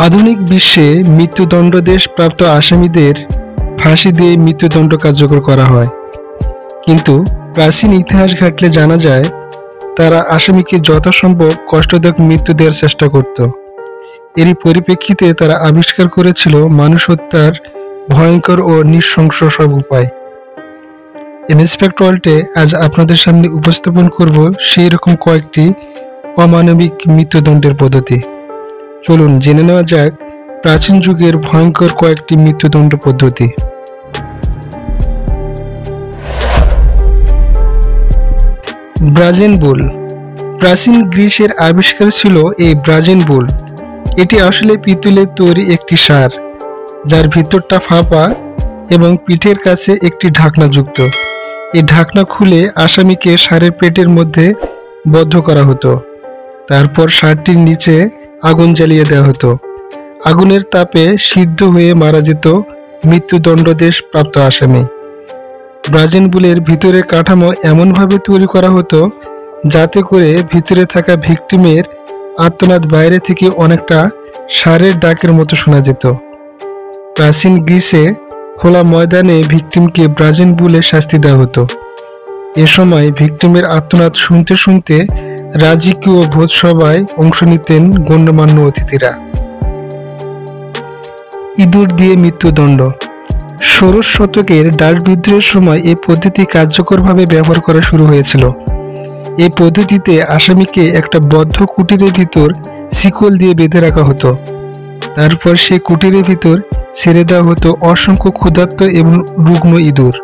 আধুনিক বিশ্বে মৃত্যুদণ্ডাদেশ প্রাপ্ত আসামিদের ফাঁসি দিয়ে মৃত্যুদণ্ড কার্যকর করা হয়, কিন্তু প্রাচীন ইতিহাস ঘাটলে জানা যায় তারা আসামিকে যথাসম্ভব কষ্টদায়ক মৃত্যু দেওয়ার চেষ্টা করত। এরই পরিপ্রেক্ষিতে তারা আবিষ্কার করেছিল মানুষ হত্যার ভয়ঙ্কর ও নৃশংস সব উপায়। ইন্সপেক্টর ওয়াল্টে আজ আপনাদের সামনে উপস্থাপন করব সেই রকম কয়েকটি অমানবিক মৃত্যুদণ্ডের পদ্ধতি। চলুন জেনে নেওয়া যাক প্রাচীন যুগের ভয়ঙ্কর কয়েকটি মৃত্যুদণ্ড পদ্ধতি। ব্রাজেন বুল। প্রাচীন গ্রিসের আবিষ্কার ছিল এই ব্রাজেন বুল। এটি আসলে পিতলের তৈরি একটি সার, যার ভিতরটা ফাঁপা এবং পিঠের কাছে একটি ঢাকনা যুক্ত। এই ঢাকনা খুলে আসামিকে ষাঁড়ের পেটের মধ্যে বদ্ধ করা হতো। তারপর ষাঁড়টির নিচে আগুন জ্বালিয়ে দেওয়া হতো। আগুনের তাপে সিদ্ধ হয়ে মারা যেত মৃত্যুদণ্ডাদেশ প্রাপ্ত আসামি। ব্রাজেন বুলের ভিতরের কাঠামো এমনভাবে তৈরি করা হতো যাতে করে ভিতরে থাকা ভিকটিমের আর্তনাদ বাইরে থেকে অনেকটা ষাঁড়ের ডাকের মতো শোনা যেত। প্রাচীন গ্রিসে খোলা ময়দানে ভিকটিমকে ব্রাজেন বুলে শাস্তি দেওয়া হতো। এ সময় ভিকটিমের আর্তনাদ শুনতে শুনতে রাজকীয় ভোজসভায় অংশ নিতেন গণ্যমান্য অতিথিরা। ইঁদুর দিয়ে মৃত্যুদণ্ড। ষোড়শ শতকের ডাচ বিদ্রোহের সময় এই পদ্ধতি কার্যকরভাবে ব্যবহার করা শুরু হয়েছিল। এই পদ্ধতিতে আসামিকে একটা বদ্ধ কুটিরের ভিতর শিকল দিয়ে বেঁধে রাখা হতো। তারপর সেই কুটিরের ভিতর ছেড়ে দেওয়া হতো অসংখ্য ক্ষুধার্ত এবং রুগ্ন ইঁদুর।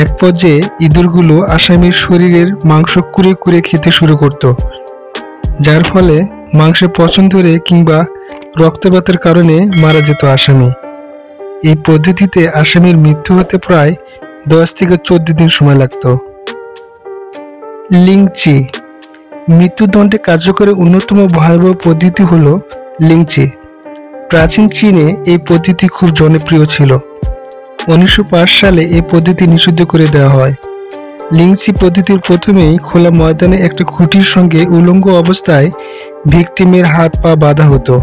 এক পর্যায়ে ইঁদুরগুলো আসামির শরীরের মাংস কুড়ে কুড়ে খেতে শুরু করত, যার ফলে মাংসের পচন ধরে কিংবা রক্তপাতের কারণে মারা যেত আসামি। এই পদ্ধতিতে আসামির মৃত্যু হতে প্রায় 10 থেকে 14 দিন সময় লাগত। লিংচি। মৃত্যুদণ্ডে কার্যকরী অন্যতম ভয়াবহ পদ্ধতি হল লিংচি। প্রাচীন চীনে এই পদ্ধতি খুব জনপ্রিয় ছিল। 1905 সালে এই পদ্ধতি নিষিদ্ধ করে দেওয়া হয়। লিংচি পদ্ধতির প্রথমেই খোলা ময়দানে একটা খুঁটির সঙ্গে উলঙ্গ অবস্থায় ভিকটিমের হাত পা বাঁধা হতো।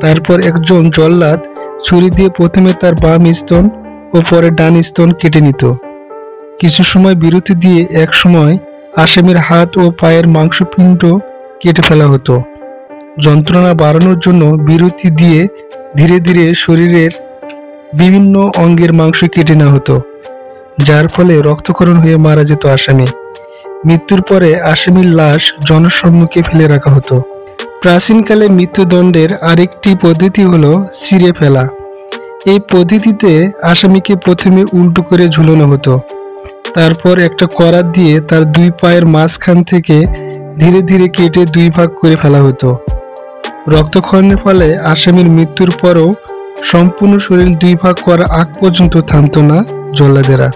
তারপর একজন জল্লাদ ছুরি দিয়ে প্রথমে তার বাম স্তন ও পরে ডান স্তন কেটে নিত। কিছু সময় বিরতি দিয়ে এক সময় আসামির হাত ও পায়ের মাংসপিণ্ড কেটে ফেলা হতো। যন্ত্রণা বাড়ানোর জন্য বিরতি দিয়ে ধীরে ধীরে শরীরের বিভিন্ন অঙ্গের মাংস কেটে নেওয়া হতো, যার ফলে রক্তক্ষরণ হয়ে মারা যেত আসামি। মৃত্যুর পরে আসামির লাশ জনসম্মুখে ফেলে রাখা হতো। প্রাচীনকালে মৃত্যুদণ্ডের আরেকটি পদ্ধতি হলো ছিঁড়ে ফেলা। এই পদ্ধতিতে আসামিকে প্রথমে উল্টো করে ঝুলানো হতো। তারপর একটা করাত দিয়ে তার দুই পায়ের মাঝখান থেকে ধীরে ধীরে কেটে 2 ভাগ করে ফেলা হতো। রক্তক্ষরণের ফলে আসামির মৃত্যুর পরও সম্পূর্ণ শরীর 2 ভাগ করার আগ পর্যন্ত থামত না জল্লাদেরা।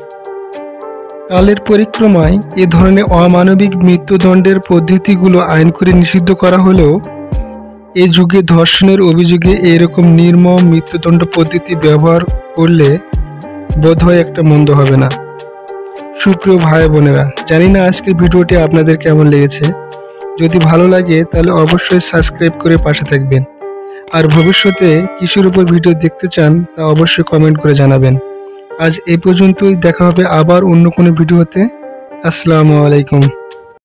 কালের পরিক্রমায় এ ধরনের অমানবিক মৃত্যুদণ্ডের পদ্ধতিগুলো আইন করে নিষিদ্ধ করা হলেও এই যুগে ধর্ষণের অভিযোগে এরকম নির্মম মৃত্যুদণ্ড পদ্ধতি ব্যবহার করলে বোধহয় একটা মন্দ হবে না। সুপ্রিয় ভাই বোনেরা, জানি না আজকের ভিডিওটি আপনাদের কেমন লেগেছে। যদি ভালো লাগে তাহলে অবশ্যই সাবস্ক্রাইব করে পাশে থাকবেন। আর ভবিষ্যতে কিসের উপর ভিডিও দেখতে চান তা অবশ্যই কমেন্ট করে জানাবেন। আজ এই পর্যন্তই, দেখা হবে আবার অন্য কোনো ভিডিওতে। আসসালামু আলাইকুম।